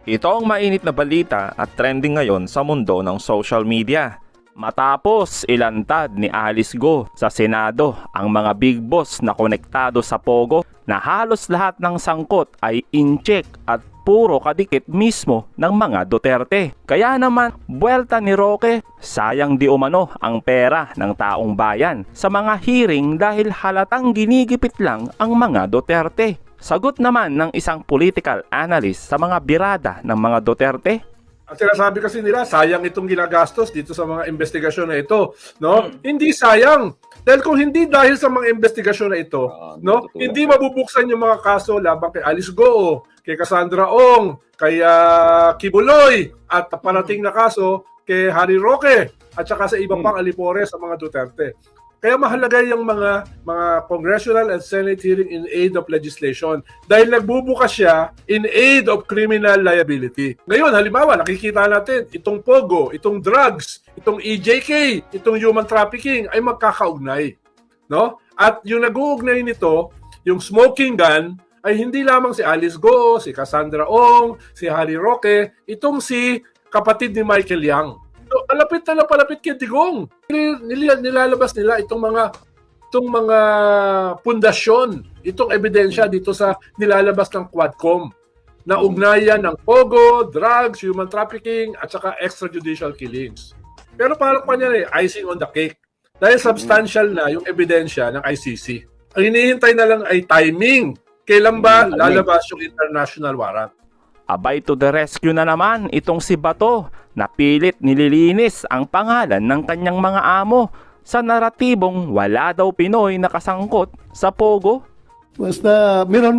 Ito ang mainit na balita at trending ngayon sa mundo ng social media. Matapos ilantad ni Alice Guo sa Senado ang mga big boss na konektado sa Pogo na halos lahat ng sangkot ay in-check at puro kadikit mismo ng mga Duterte. Kaya naman, buwelta ni Roque, sayang di umano ang pera ng taong bayan sa mga hearing dahil halatang ginigipit lang ang mga Duterte. Sagot naman ng isang political analyst sa mga birada ng mga Duterte. Ang sinasabi kasi nila, sayang itong ginagastos dito sa mga investigasyon na ito, no? Hindi sayang. Dahil kung hindi dahil sa mga investigasyon na ito, no? Hindi mabubuksan yung mga kaso laban kay Alice Guo, kay Cassandra Ong, kay Kibuloy, at parating na kaso kay Harry Roque, at saka sa iba pang alipore sa mga Duterte. Kaya mahalaga yung mga congressional and Senate hearing in aid of legislation dahil nagbubukas siya in aid of criminal liability. Ngayon, halimbawa, nakikita natin itong POGO, itong drugs, itong EJK, itong human trafficking ay magkakaugnay. No? At yung nag-uugnay nito, yung smoking gun, ay hindi lamang si Alice Guo, si Cassandra Ong, si Harry Roque, itong si kapatid ni Michael Yang. So, palapit kay Digong. Nilalabas nila itong mga pundasyon, itong ebidensya dito sa nilalabas ng Quadcom na ugnayan ng POGO, drugs, human trafficking, at saka extrajudicial killings. Pero parang pa niya icing on the cake dahil substantial na yung ebidensya ng ICC. Ang hinihintay na lang ay timing. Kailan ba lalabas yung international warrant? Abay to the rescue na naman itong si Bato na pilit nililinis ang pangalan ng kanyang mga amo sa naratibong wala daw Pinoy na kasangkot sa Pogo. Basta meron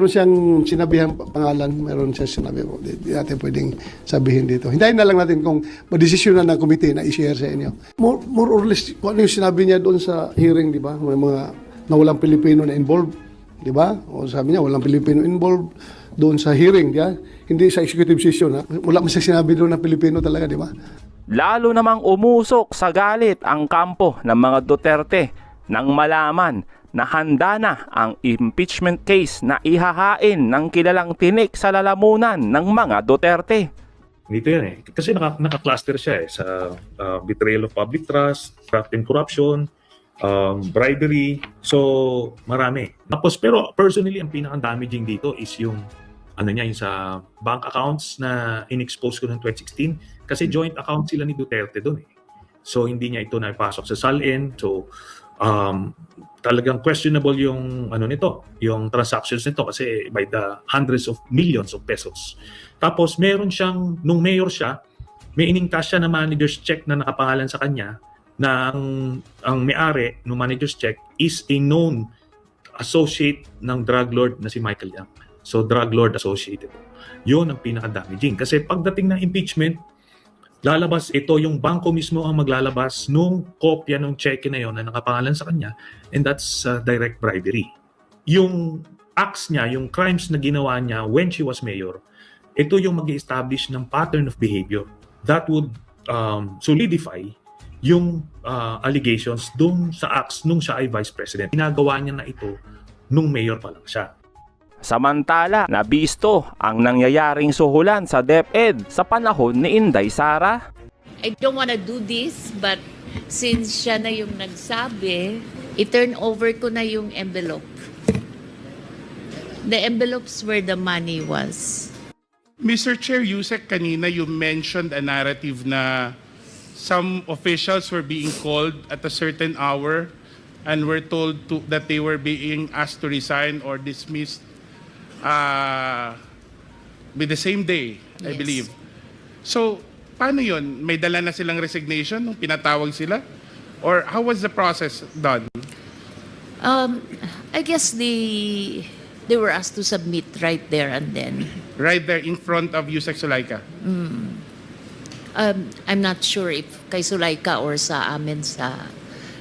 siyang sinabihang pangalan, meron siya sinabi mo. Hindi natin pwedeng sabihin dito. Hintayin na lang natin kung madesisyonan ng komite na i-share sa inyo. More or less, kung ano yung sinabi niya doon sa hearing, di ba? May mga na walang Pilipino na involved, di ba? O sabi niya, walang Pilipino involved doon sa hearing, di ba? Hindi sa executive session, ha? Wala man siya sinabi doon na Pilipino talaga, di ba? Lalo namang umusok sa galit ang kampo ng mga Duterte nang malaman na handa na ang impeachment case na ihahain ng kilalang tinik sa lalamunan ng mga Duterte. Dito yan eh. Kasi naka-cluster siya eh sa betrayal of public trust, graft and corruption, bribery. So, marami. Tapos, pero personally, ang pinaka-damaging dito is yung yung sa bank accounts na in-expose ko ng 2016 kasi joint account sila ni Duterte doon eh. So, hindi niya ito naipasok sa SALN. So, talagang questionable yung yung transactions nito kasi by the hundreds of millions of pesos. Tapos meron siyang, nung mayor siya, may iningkas siya na manager's check na nakapangalan sa kanya na ang may-ari ng manager's check is a known associate ng drug lord na si Michael Yang. So drug lord associated. Yun ang pinaka-damaging. Kasi pagdating ng impeachment, lalabas ito, yung bangko mismo ang maglalabas nung kopya ng cheque na yon na nakapangalan sa kanya, and that's direct bribery. Yung acts niya, yung crimes na ginawa niya when she was mayor, ito yung mag-establish ng pattern of behavior that would solidify yung allegations dun sa acts nung siya ay vice president. Ginagawa niya na ito nung mayor pa lang siya. Samantala, nabisto ang nangyayaring suhulan sa Deped sa panahon ni Inday Sara. I don't want to do this, but since siya na yung nagsabi, i-turn over ko na yung envelope. The envelopes where the money was. Mr. Chair, Yusek, kanina you mentioned a narrative na some officials were being called at a certain hour and were told that they were being asked to resign or dismissed with the same day, I believe. So, paano yun? May dala na silang resignation nung pinatawag sila? Or how was the process done? I guess they were asked to submit right there and then. Right there in front of Yusek Sulaika? I'm not sure if kay Sulaika or sa amin sa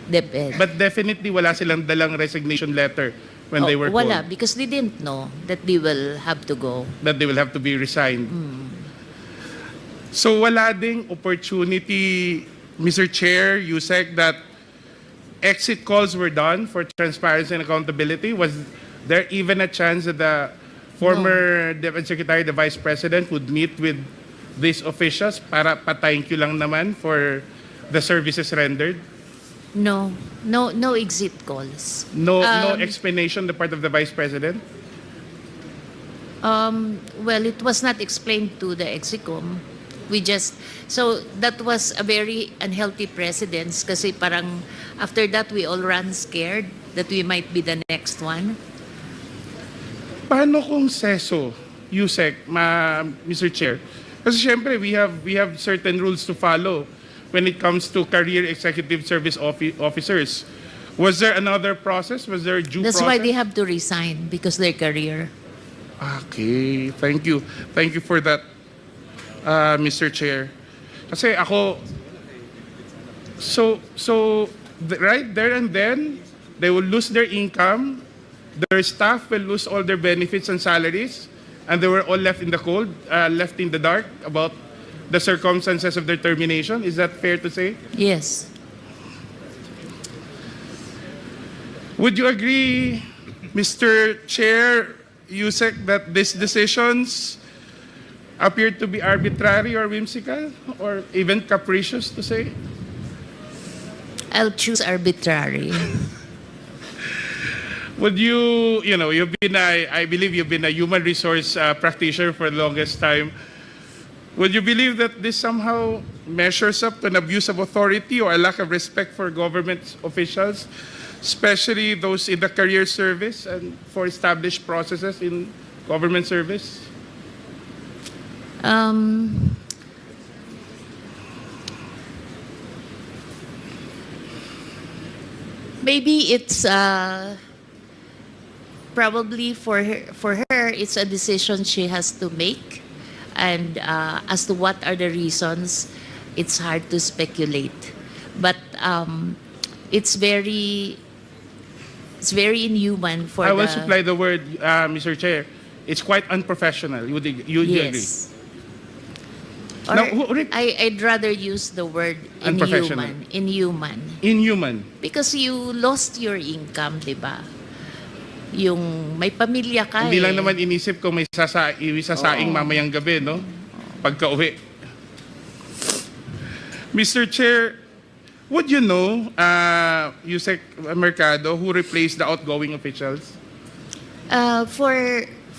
Deped. But definitely wala silang dalang resignation letter when they were wala, called. because they didn't know that they will have to go. That they will have to be resigned. So wala ding opportunity, Mr. Chair, Yusek, that exit calls were done for transparency and accountability? Was there even a chance that the former Deputy Secretary, the Vice President, would meet with these officials para pa-thank you lang naman for the services rendered? No exit calls. No explanation on the part of the Vice President? Well, it was not explained to the execom. So that was a very unhealthy precedence kasi parang after that we all ran scared that we might be the next one. Paano kung seso, Yusek, Mr. Chair? Kasi syempre, we have certain rules to follow when it comes to career executive service officers. Was there another process? Was there a due That's process? why they have to resign because their career. Okay, thank you. Thank you for that, Mr. Chair. Kasi ako, right there and then, they will lose their income, their staff will lose all their benefits and salaries, and they were all left in the cold, left in the dark about the circumstances of their termination. Is that fair to say? Yes. Would you agree, Mr. Chair, Yusek, that these decisions appear to be arbitrary or whimsical or even capricious to say? I'll choose arbitrary. Would you know, I believe you've been a human resource practitioner for the longest time. Would you believe that this somehow measures up to an abuse of authority or a lack of respect for government officials, especially those in the career service and for established processes in government service? Maybe it's probably for her it's a decision she has to make, and as to what are the reasons, it's hard to speculate. But it's very inhuman for I will the... supply the word, Mr. Chair. It's quite unprofessional. You agree? Yes. Or Now, I'd rather use the word Unprofessional. inhuman. Inhuman. Because you lost your income, di ba? Yung may pamilya ka Hindi lang eh. naman inisip ko may sasaing mamayang gabi, no? Pagka-uwi. Mr. Chair, would you know, Yusek Mercado, who replaced the outgoing officials?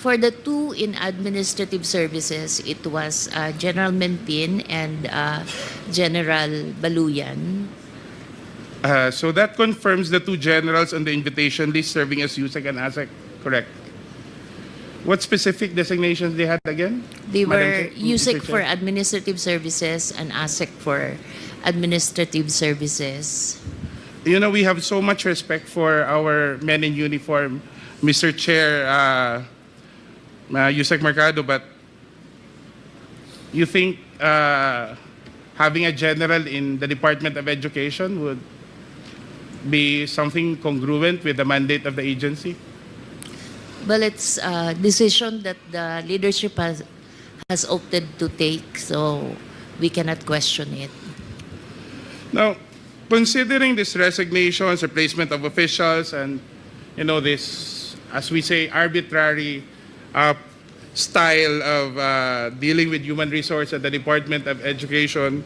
For the two in administrative services, it was General Menpin and General Baluyan. So that confirms the two generals on the invitation list serving as Yusek and ASEC, correct? What specific designations they had again? They Madam were Chair, Mr. USEC for Chair? administrative services and ASEC for administrative services. You know, we have so much respect for our men in uniform, Mr. Chair, Yusek Mercado, but you think having a general in the Department of Education would be something congruent with the mandate of the agency? Well, it's a decision that the leadership has opted to take, so we cannot question it. Now, considering this resignations, replacement of officials, and this, as we say, arbitrary style of dealing with human resource at the Department of Education,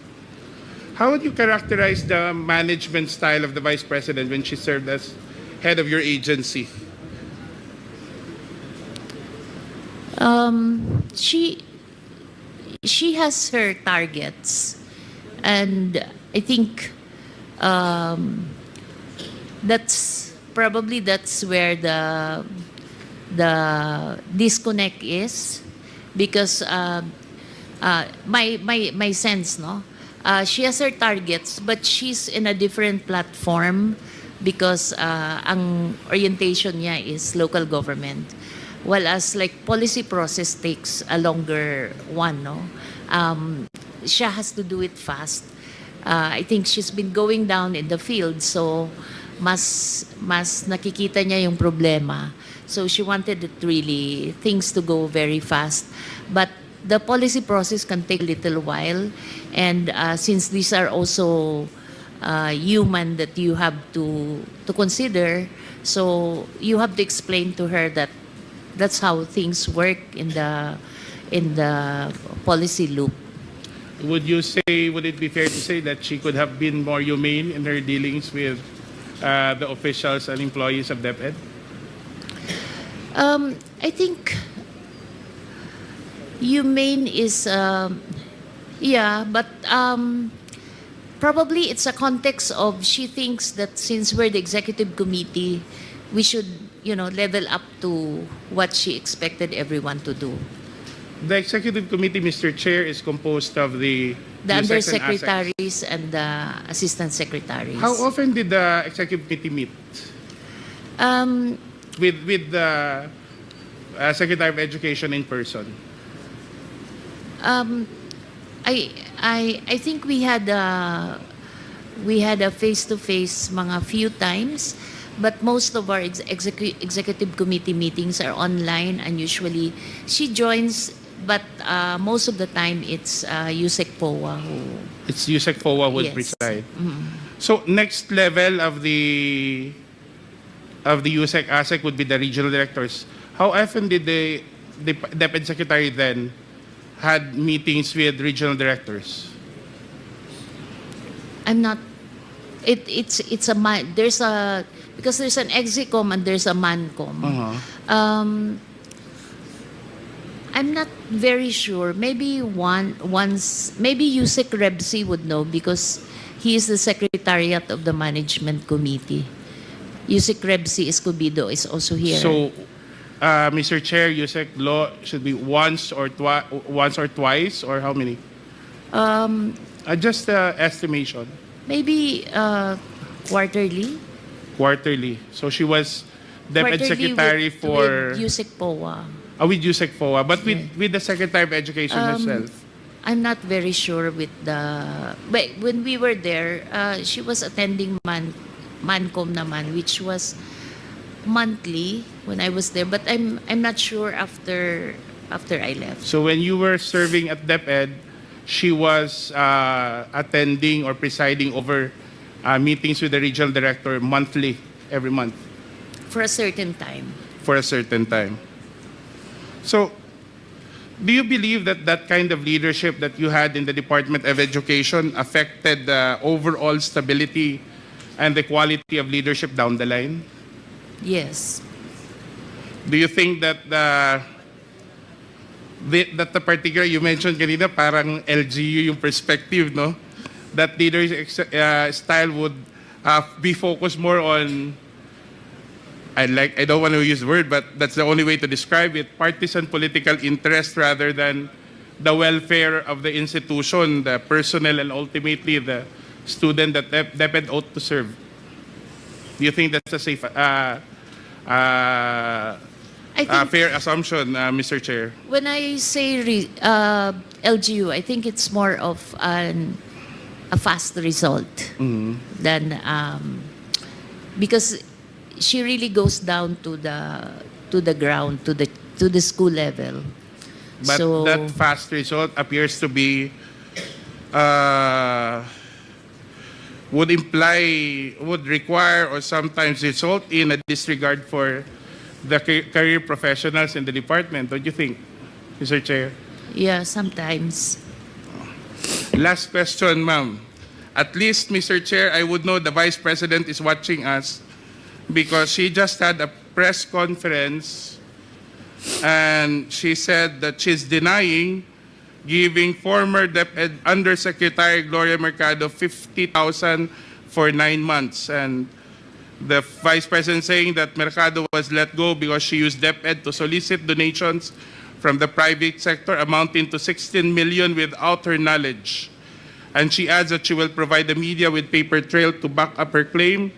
how would you characterize the management style of the Vice President when she served as head of your agency? She has her targets, and I think that's where the disconnect is, because my sense, no, she has her targets, but she's in a different platform because ang orientation niya is local government, while as like policy process takes a longer one, no. Siya has to do it fast. I think she's been going down in the field, so mas nakikita niya yung problema. So she wanted it really, things to go very fast. But the policy process can take a little while. And since these are also human that you have to consider, so you have to explain to her that That's how things work in the policy loop. Would it be fair to say that she could have been more humane in her dealings with the officials and employees of Deped? I think humane is, yeah, but probably it's a context of she thinks that since we're the executive committee, we should, level up to what she expected everyone to do. The executive committee, Mr. Chair, is composed of the USEC and ASEC. Undersecretaries and the assistant secretaries. How often did the executive committee meet with the Secretary of Education in person? I think we had a face-to-face mga few times, but most of our executive committee meetings are online, and usually she joins, but most of the time it's USEC POA who. It's USEC POA who would Yes. preside. So next level of the USEC ASEC would be the regional directors. How often did the Deped Secretary then had meetings with regional directors? I'm not. It's there's a, because there's an execom and there's a mancom. I'm not very sure. Maybe maybe Yusek Rebsi would know because he is the secretariat of the management committee. Yusek Rebsi Escobedo is also here. So, Mr. Chair, USEC law should be once or twice, or how many? Just estimation. Maybe quarterly. Quarterly. So she was Deped Quarterly Secretary for with Yusek POA. with USEC POA, but with the Secretary of Education herself. I'm not very sure with the. But when we were there, she was attending Mancom naman, which was monthly when I was there. But I'm not sure after I left. So when you were serving at Deped, she was attending or presiding over meetings with the regional director monthly, every month, For a certain time. for a certain time. So, do you believe that that kind of leadership that you had in the Department of Education affected the overall stability and the quality of leadership down the line? Yes. Do you think that the particular, you mentioned kanina, parang LGU yung perspective, no? That leadership style would be focused more on, I don't want to use the word, but that's the only way to describe it, partisan political interest rather than the welfare of the institution, the personnel, and ultimately the student that Deped ought to serve. Do you think that's a safe, I think fair assumption, Mr. Chair? when I say LGU, I think it's more of a fast result than because she really goes down to the ground, to the school level. But So that fast result appears to be would require or sometimes result in a disregard for the career professionals in the department. Don't you think, Mr. Chair? yeah, sometimes. Last question, ma'am. At least, Mr. Chair, I would know the Vice President is watching us because she just had a press conference and she said that she's denying giving former DepEd Undersecretary Gloria Mercado 50,000 for 9 months. And the Vice President saying that Mercado was let go because she used DepEd to solicit donations from the private sector amounting to 16 million without her knowledge. And she adds that she will provide the media with paper trail to back up her claim,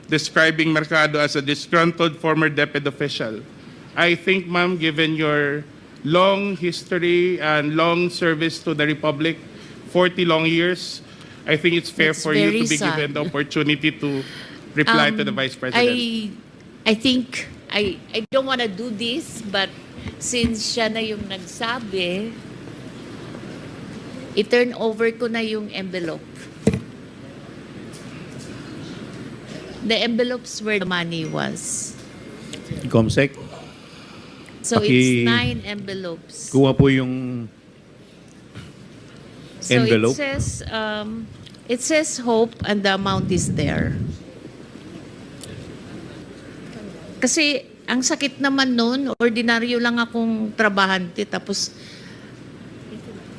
describing Mercado as a disgruntled former DepEd official. I think, ma'am, given your long history and long service to the Republic, 40 long years, I think it's fair It's for you to very be sad. given the opportunity to reply to the Vice President. I think I don't want to do this, but since siya na yung nagsabi, i-turn over ko na yung envelope. The envelopes where the money was. Comsec. So it's 9 envelopes. Kuha po yung So envelope. it says hope and the amount is there. Kasi ang sakit naman noon, ordinaryo lang akong trabahante tapos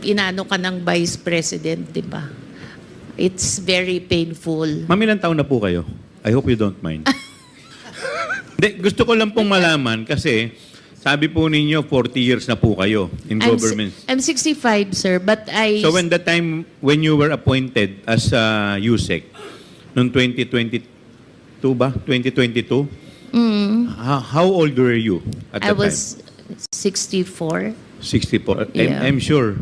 inano ka ng vice president, di ba? It's very painful. Ma'am, ilang taon na po kayo? I hope you don't mind. Hindi, gusto ko lang pong malaman kasi sabi po ninyo 40 years na po kayo in government. I'm 65, sir, but I... So when the time when you were appointed as USEC noong 2022 ba? 2022? How old were you at I that was 64. time? 64. Yeah. I'm sure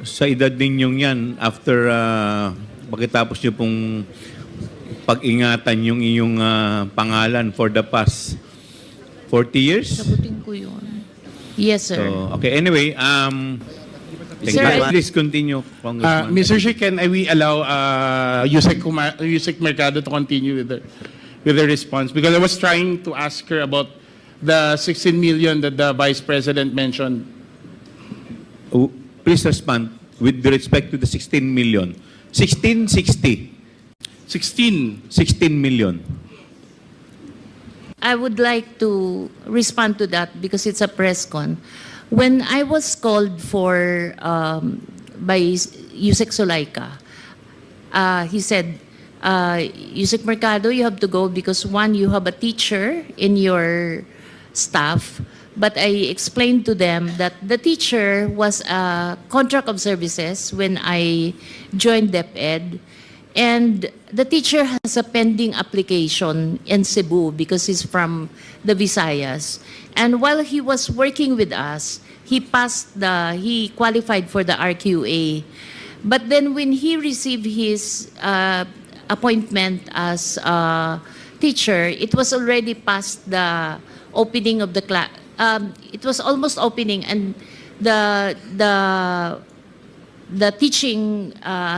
sa edad ninyong yan, after pagkatapos nyo pong pag-ingatan yung iyong pangalan for the past 40 years? Sagutin ko yun. Yes, sir. So, okay, anyway, thank Sir, you. Please continue, Congressman. Mr. Chair, can we allow Yusek Mercado to continue with the response? Because I was trying to ask her about the 16 million that the Vice President mentioned. Oh, please respond with respect to the 16 million. 1660. 16. 16 million. I would like to respond to that because it's a press con. When I was called for by Yusek Sulaika, he said, Yusek Mercado, you have to go because one, you have a teacher in your staff. But I explained to them that the teacher was a contract of services when I joined Deped. And the teacher has a pending application in Cebu because he's from the Visayas. And while he was working with us, he qualified for the RQA. But then when he received his appointment as a teacher, it was already past the opening of the class. It was almost opening, and the teaching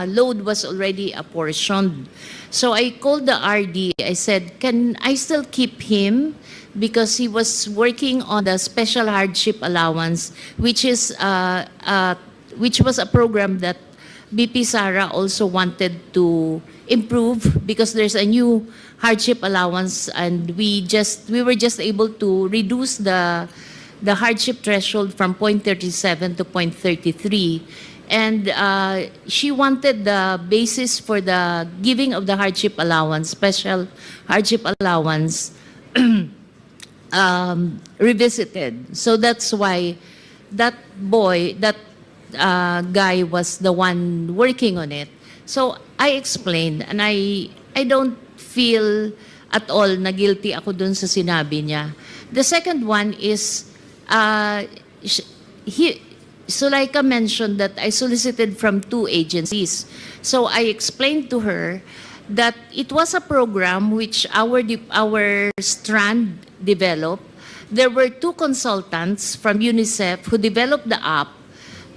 load was already apportioned. So I called the RD. I said, can I still keep him? Because he was working on the special hardship allowance, which was a program that VPSara also wanted to improve because there's a new hardship allowance, and we were just able to reduce the hardship threshold from 0.37 to 0.33. And she wanted the basis for the giving of the hardship allowance, special hardship allowance, revisited. So that's why that guy was the one working on it. So I explained, and I don't feel at all na guilty ako dun sa sinabi niya. The second one is, Sulaika mentioned that I solicited from 2 agencies. So I explained to her that it was a program which our strand developed. There were 2 consultants from UNICEF who developed the app,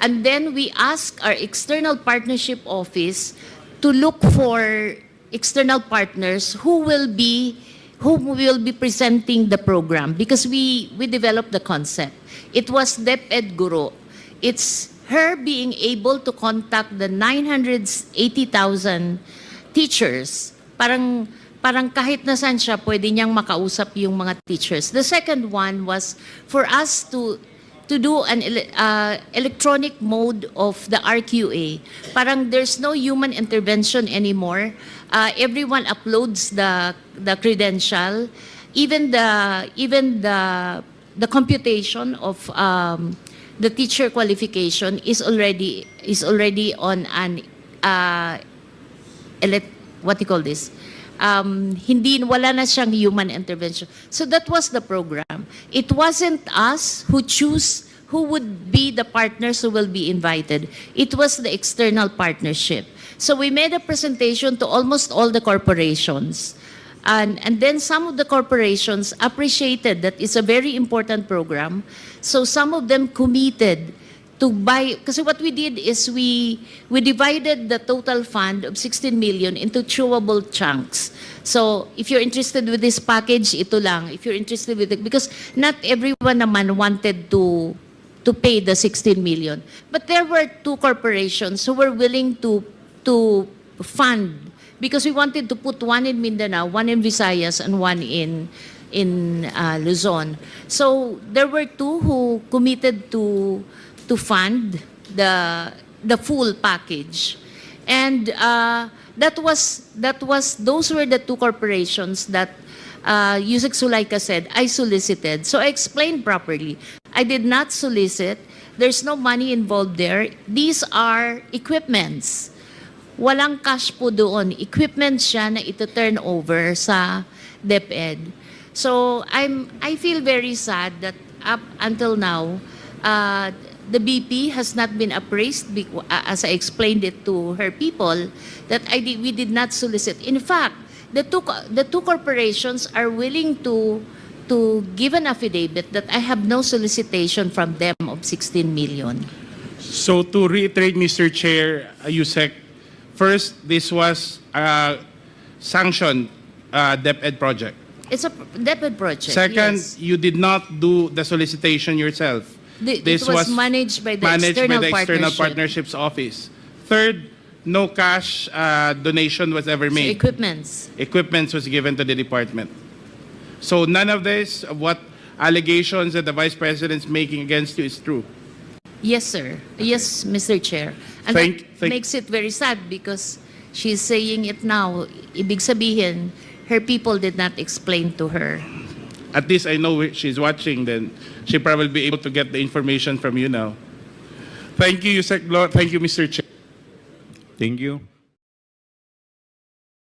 and then we asked our external partnership office to look for external partners who will be presenting the program, because we developed the concept. It was Deped Guru. It's her being able to contact the 980,000 teachers. Parang kahit nasan siya, pwede niyang makausap yung mga teachers. The second one was for us to do an electronic mode of the RQA. Parang there's no human intervention anymore. Everyone uploads the credential. Even the computation of the teacher qualification is already on an what do you call this? Wala na siyang human intervention. So that was the program. It wasn't us who choose who would be the partners who will be invited. It was the external partnership. So we made a presentation to almost all the corporations. And then some of the corporations appreciated that it's a very important program. So some of them committed buy, kasi what we did is we divided the total fund of 16 million into chewable chunks. So, if you're interested with this package, ito lang. If you're interested with it, because not everyone naman wanted to pay the 16 million. But there were 2 corporations who were willing to fund, because we wanted to put one in Mindanao, one in Visayas, and one in Luzon. So there were 2 who committed to fund the full package, and those were the 2 corporations that Yusek Sulaika said I solicited. So I explained properly. I did not solicit. There's no money involved there. These are equipments. Walang cash po doon. Equipment siya na ito-turn over sa Deped. So I feel very sad that up until now, the BP has not been appraised, as I explained it to her people, that we did not solicit. In fact, the two corporations are willing to give an affidavit that I have no solicitation from them of 16 million. So to reiterate, Mr. Chair, Yusek, first, this was a sanctioned DepEd project. It's a Deped project. Second, yes. you did not do the solicitation yourself. It was managed by the External Partnerships Office. Third, no cash donation was ever So made. Equipment was given to the department. So none of this, what allegations that the Vice President's making against you is true. Yes, sir. Yes, Mr. Chair. And that makes it very sad because she's saying it now. Ibig sabihin, her people did not explain to her. At least I know she's watching, then she probably be able to get the information from you now. Thank you, Yusek Lo. Thank you, Mr. Chair. Thank you.